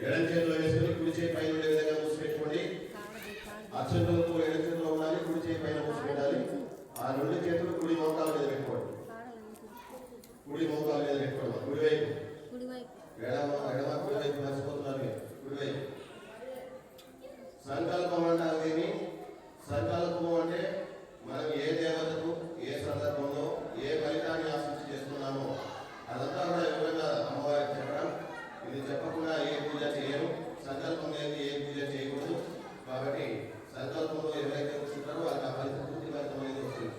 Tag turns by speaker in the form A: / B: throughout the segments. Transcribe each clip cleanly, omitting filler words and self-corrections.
A: ఎడం చేతిలో వేసుకొని కుడి చేయి పైన ఉండే విధంగా మూసిపెట్టుకోండి. అక్షంతలతో ఎడం చేతిలో ఉండాలి, కుడి చేయి పైన మూసిపెట్టాలి. ఆ రెండు చేతులు కుడి మోకాల మీద పెట్టుకోండి. కుడి మోకాల మీద పెట్టుకోండి. కుడివైపు ఎడమ కుడివైపు మర్చిపోతున్నారు మీరు. కుడివైపు సంకల్పం అంటారు దీన్ని. సంకల్పము అంటే మనం ఏ దేవతకు ఏ సందర్భంలో ఏ ఫలితాన్ని ఆశించి చేస్తున్నామో అదంతా కూడా వివరంగా అమ్మవారికి చెప్పడం. ఇది చెప్పకుండా ఏ పూజ చేయరు. సంకల్పం అనేది ఏ పూజ చేయకూడదు. కాబట్టి సంకల్పంలో ఎవరైతే కూర్చుంటారో వాళ్ళకి ఆ ఫలితం పూర్తి ఫలితం అనేది వస్తుంది.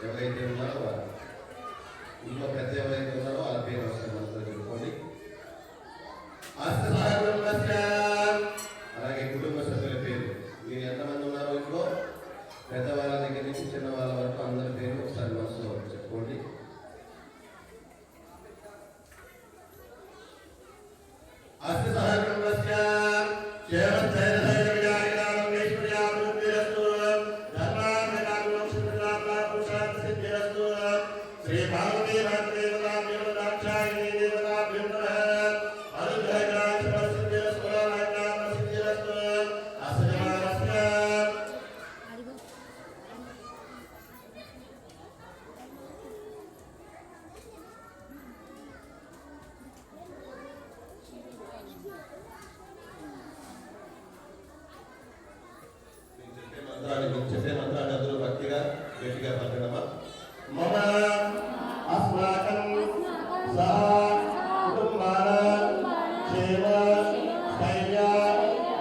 A: ఎవరైతే ఉన్నారో వారు ఇంట్లో పెద్ద ఎవరైతే ఉన్నారో వాళ్ళ పేరు వస్తాయి మనతో చెప్పుకోండి. అలాగే కుటుంబ సభ్యుల పేరు, మీరు ఎంతమంది ఉన్నారో ఇంట్లో పెద్దవాళ్ళ దగ్గర నుంచి చిన్న వాళ్ళ వరకు అందరి పేరు ఒకసారి మనసులో చెప్పుకోండి. చెప్పే మంత్రాన్ని అందరూ భక్తిగా గట్టిగా పలకడమా. మమ అస్మాకం సహ కుటుంబానాం క్షేమ స్థైర్య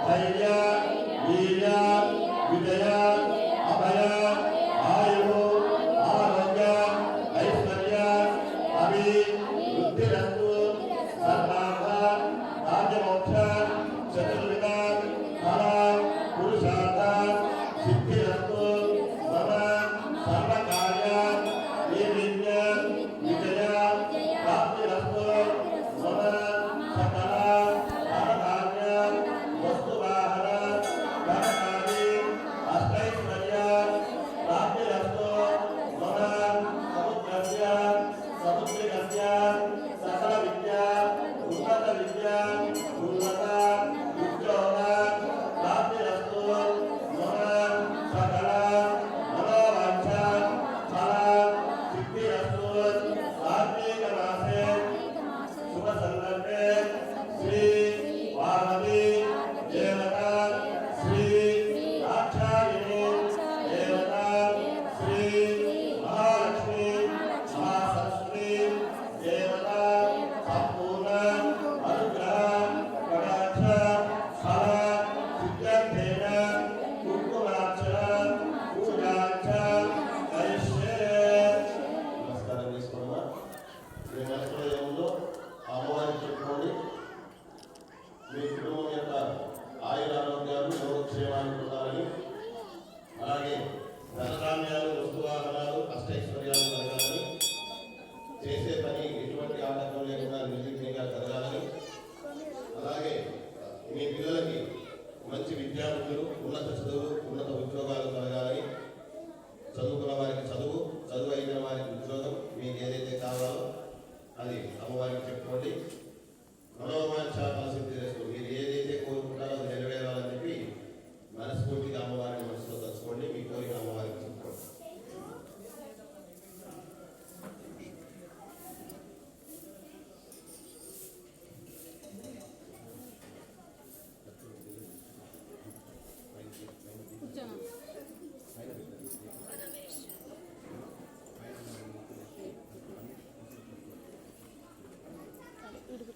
A: ధైర్య వీర్య విజయ అభయ ఆయు ఆరోగ్య ఐశ్వర్య అభివృద్ధిరస్తు సర్వార్థ రాజ్యమోక్ష చతుర్విధ ఫల పురుషార్థ సిద్ధిరస్తు మమ సర్వకార్య నిర్విఘ్న విజయ ప్రాప్తిరస్తు మమ సకల ధనధాన్య వస్తువాహన ధనకారి అష్టైశ్వర్య ప్రాప్తిరస్తు మమ సముద్రస్య సముద్రికస్య సకల విద్య ఉన్నత విద్య ఉన్నత ఉద్యోగ ప్రాప్తిరస్తు మమ సకల మనోవాంఛ ఫల సిద్ధిరస్తు. కార్తీక మాసే శుభ సందర్భే శ్రీ వామది దేవత శ్రీ దాక్షాయిణి దేవత శ్రీ మహాలక్ష్మి మహాసరస్వతి దేవత సంపూర్ణ అనుగ్రహ కటాక్ష ఫల సిద్ధ్యర్థేన కుంకుమార్చన పూజాంచ కరిష్యే. నమస్కారం చేసుకోమా. మీ మనసులో ఏముందో అమ్మవారికి చెప్పుకోండి. మీ కుటుంబం యొక్క ఆయురారోగ్యాలు యోగక్షేమాన్ని పొందాలని, అలాగే ధనధాన్యాలు వస్తువాహనాలు అష్టైశ్వర్యాలు కలగాలని, చేసే పని ఎటువంటి ఆటంకం లేకుండా నిర్విఘ్నంగా జరగాలని, అలాగే మీ పిల్లలకి మంచి విద్యార్థులు ఉన్నత చదువులు ఉన్నత ఉద్యోగాలు కలగాలని, చదువుకున్న వారికి చదువు, చదువు అయిన వారికి ఉద్యోగం, మీకు ఏదైతే కావాలో అది అమ్మవారికి చెప్పుకోండి. మనోవాంఛ ఫలసిద్ధి చేస్తూ మీరు ఏదైతే కోరుకుంటారో అది నెరవేరాలని చెప్పి మనస్ఫూర్తిగా అమ్మవారిని మనసులో తలుచుకోండి. మీ కోరిక అమ్మవారికి చెప్పుకోండి.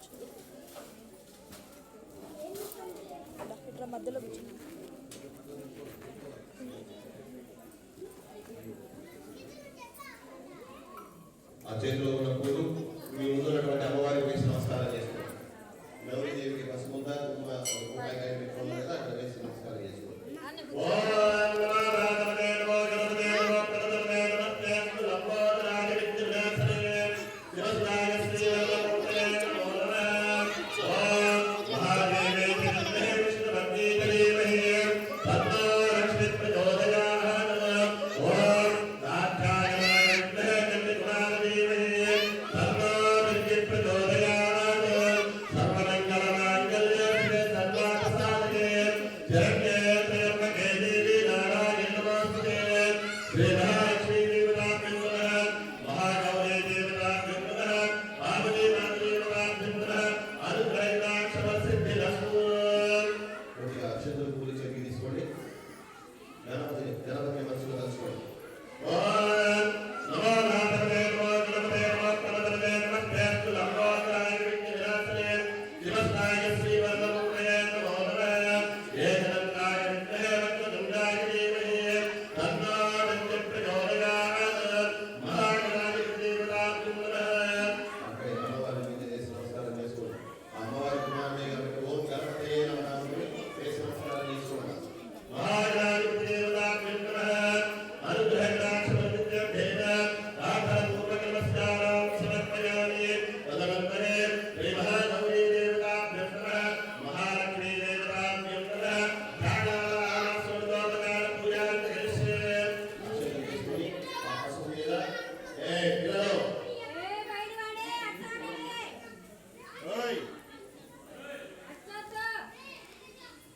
B: కూర్చో, ఇట్లా మధ్యలో కూర్చో.
A: ఆ చేతిలో ఉన్న పూలు మీ ముందున్నటువంటి అమ్మవారికి వేసి నమస్కారం చేసుకోండి. గౌరీ దేవికి పసుపు రూపాయి పెట్టుకున్నారు కదా, అక్కడ వేసి నమస్కారం చేసుకోండి.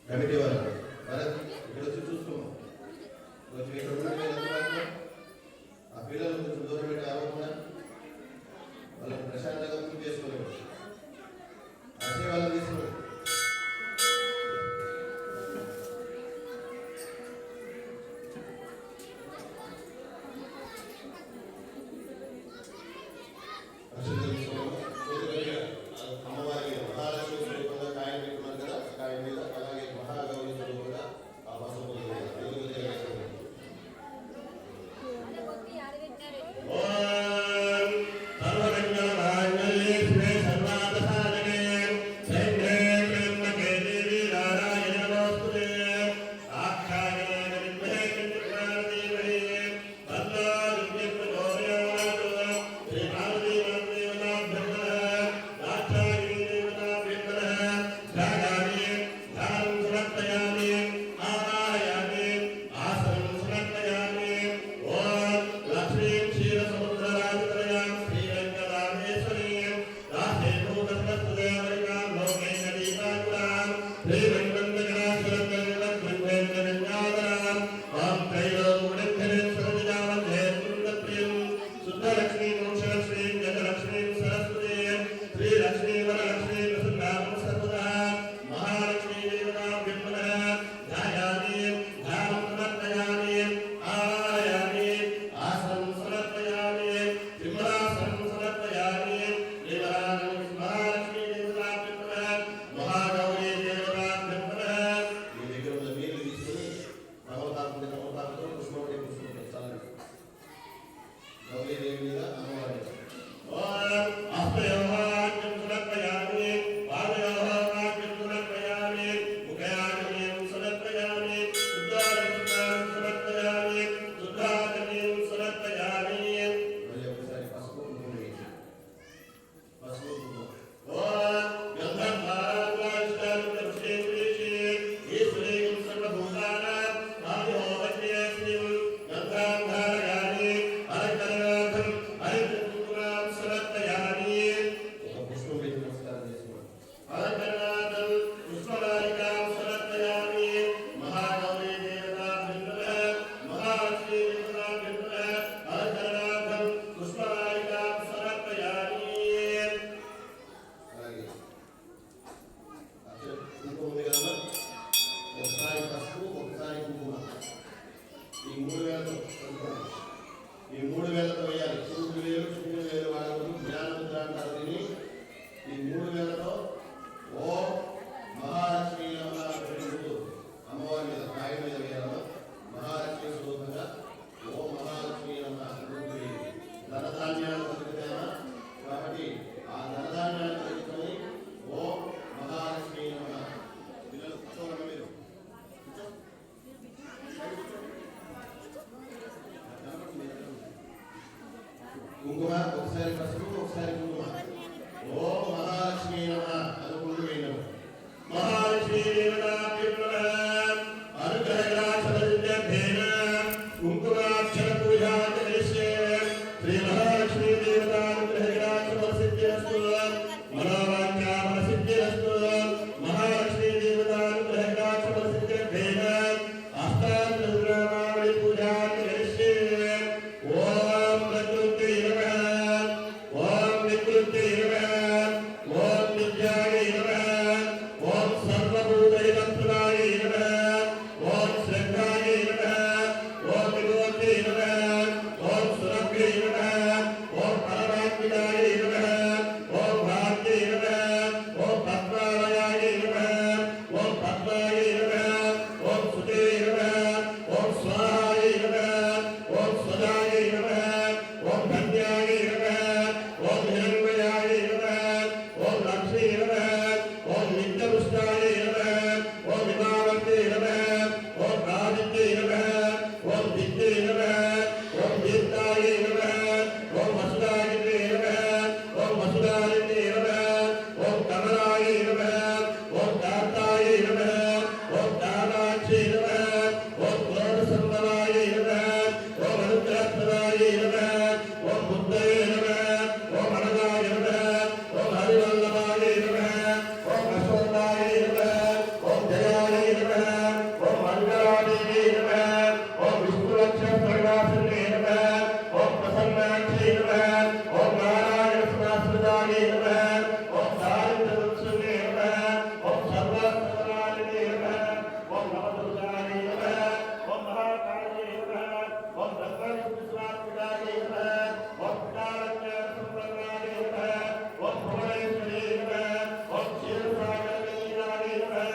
A: కమిటీ వారు ఇక్కడ వచ్చి చూసుకోమా, కొంచెం ఇక్కడ ఉన్న ఆ పిల్లలు కొంచెం దూరం పెట్టి ఆగకుండా వాళ్ళని ప్రశాంతంగా పూజ చేసుకోలేము. అసే వాళ్ళని తీసుకున్నాం. అమ్మవారి మహాలక్ష్మి స్వరూపంగా కాయం పెట్టుకున్నారు కదా, కాయం మీద అలాగే మహాగౌరి స్వరూపంగా ఆ పసుపు
C: सर्वभूतानि नमः ओम सारित्रवत्सुने नमः ओम सर्वस्तराणि नमः ओम नवदुर्गानि नमः ओम महाकाली नमः ओम ब्रह्मविष्णुस्वामिनाय नमः ओम पितारण्य सुब्रह्मण्याय नमः ओम भुवनेश्वरी नमः ओम क्षीरसागरनीराय नमः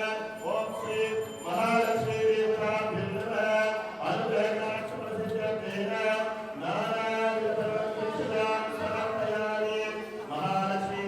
C: ओम श्री महालक्ष्मी देवताभ्यो नमः अनुग्रहणाक्षप्रसिद्ध्यतेन नानाविधदीक्षां समर्पयामि महालक्ष्मी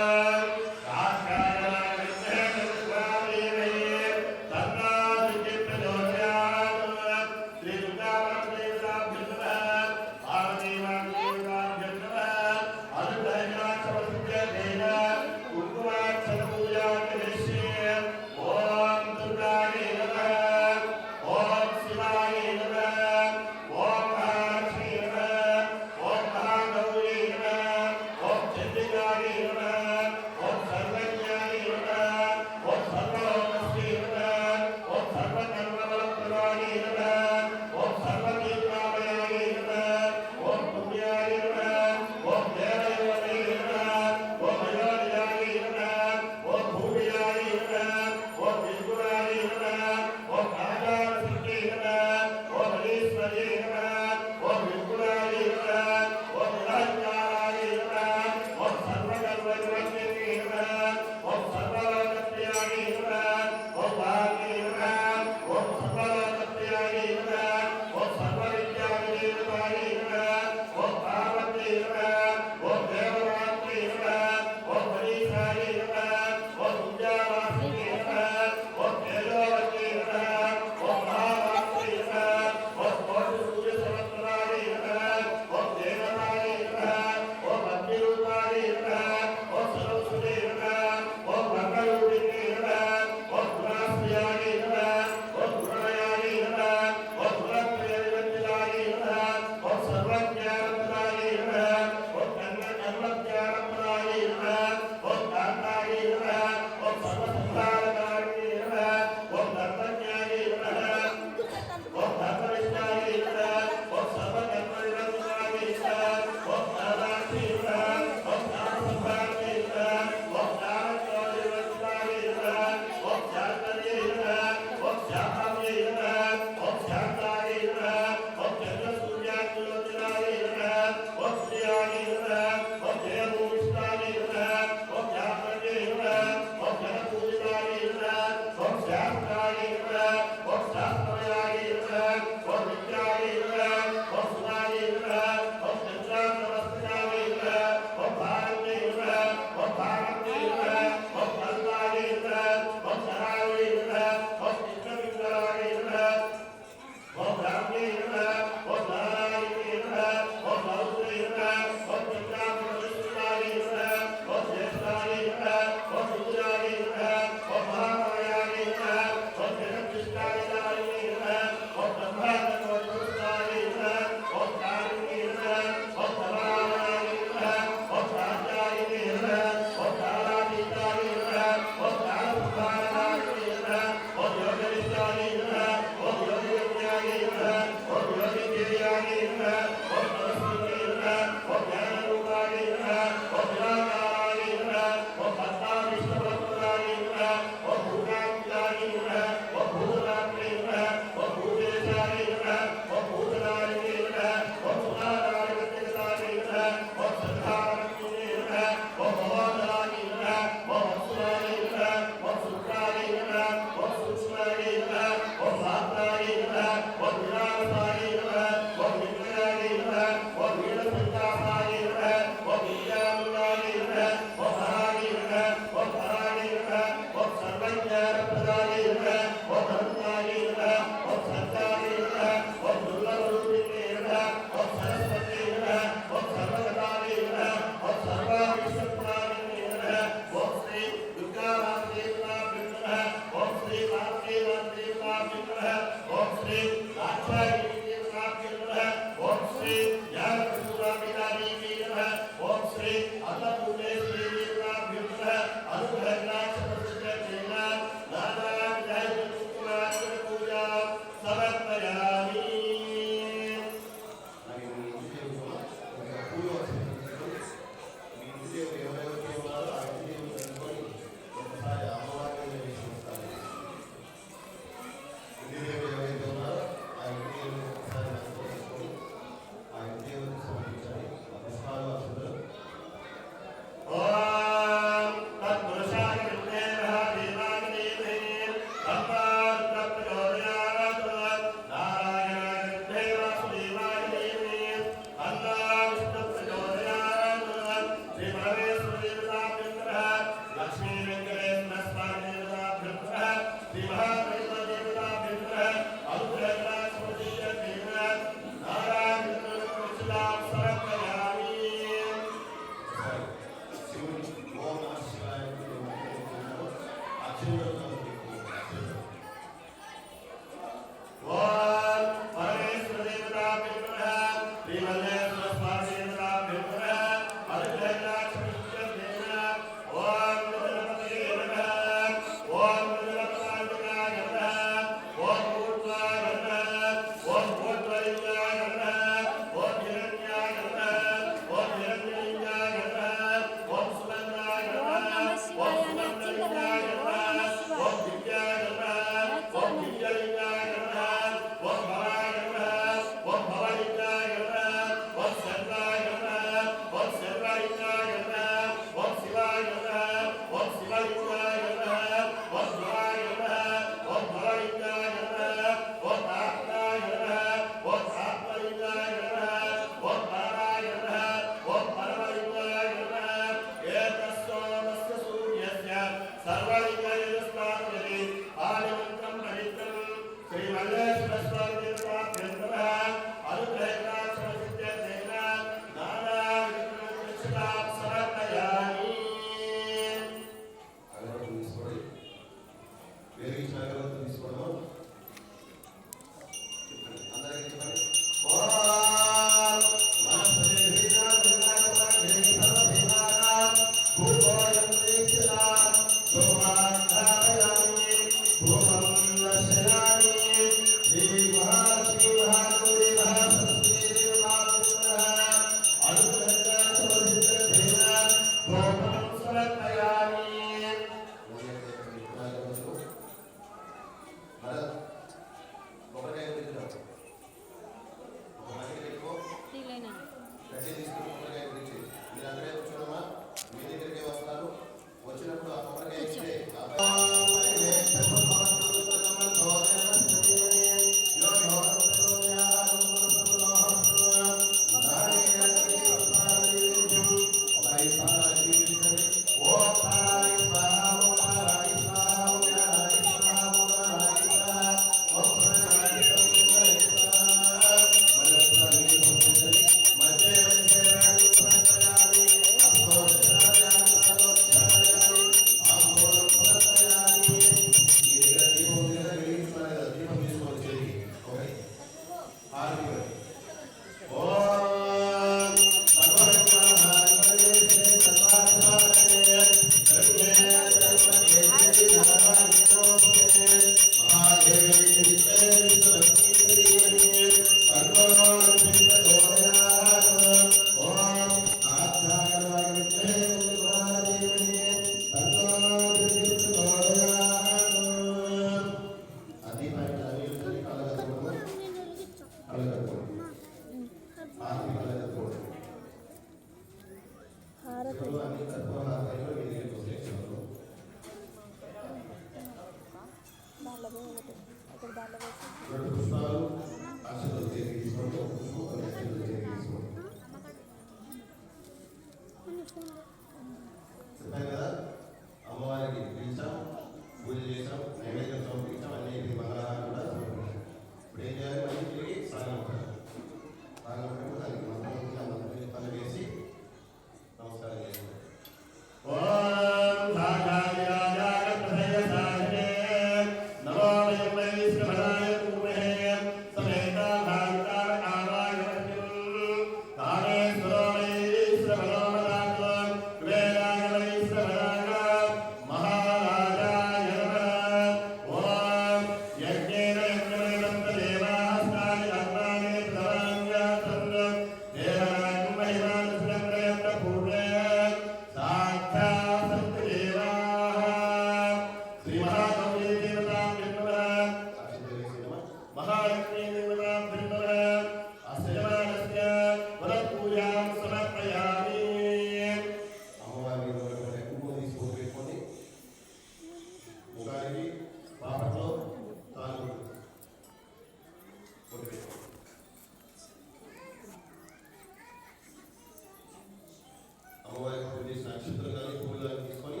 A: అక్షతులు కానీ పువ్వులు కానీ తీసుకొని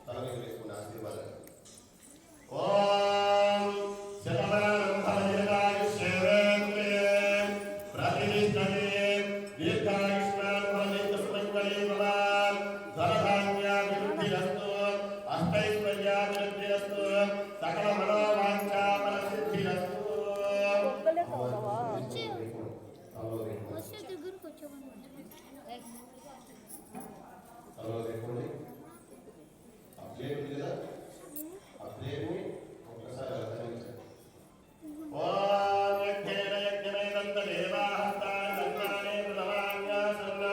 A: తల మీద వేసుకుని ఆశీర్వాదాలు.
C: ఓం శతమానం భవజనాయుష్యేవేంద్రియే ప్రతిష్ఠతే దీర్ఘాయుష్మాన్ భవతి భవాన్ ధనధాన్యాభివృద్ధిరస్తు అష్టైశ్వర్యాభివృద్ధిరస్తు సకల మనోవాంఛా ఫలసిద్ధిరస్తు.
B: ఒక్కలే కావా
A: తలలో పెట్టుకోండి. ఆ ప్లేట్ ఉంది కదా, ఆ ప్లేట్ని ఒక్కసారి అలా తగిలించండి.
C: ఓం యజ్ఞేన యజ్ఞమేదంత దేవాహస్తాన్ దంతానే ప్రథమాన్యాసన్న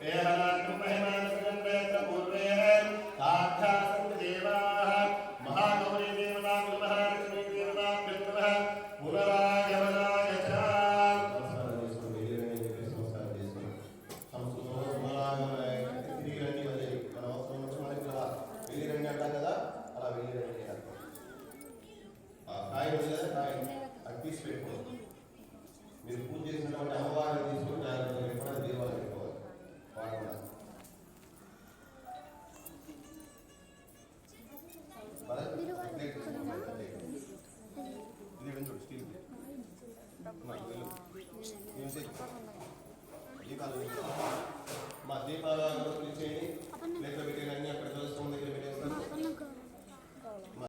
C: కేహలాకం మహిమానస్యం వేద పూర్వే సాక్షాత్ దేవాః మహాగౌరీ దేవతా మహాలక్ష్మీ దేవతా పితృః పునరాగమనాయ చ.
A: నమస్కారం చేసుకోండి. వెళ్ళిరండి అని చెప్పేసి నమస్కారం చేసుకోండి. సంస్కృతంలో పునరాగమనాయ తిరిగి రండి అని మన అవసరం ఉన్నప్పుడు మనకి ఇలా వెళ్ళిరండి అంటాం కదా, అలా వెళ్ళిరండి అని అంటాం. ఆ కాయ ఉంది కదా, కాయ అది తీసి పెట్టుకోండి. మీరు పూజ చేసినటువంటి అమ్మవారిని తీసుకొని దాని ఎప్పుడైనా దీపాలు పెట్టుకోవాలి వాడకుండా. ఇది చూడు స్టీల్ దీపాలు మా దీపాలు చేయండి. లేకపోతే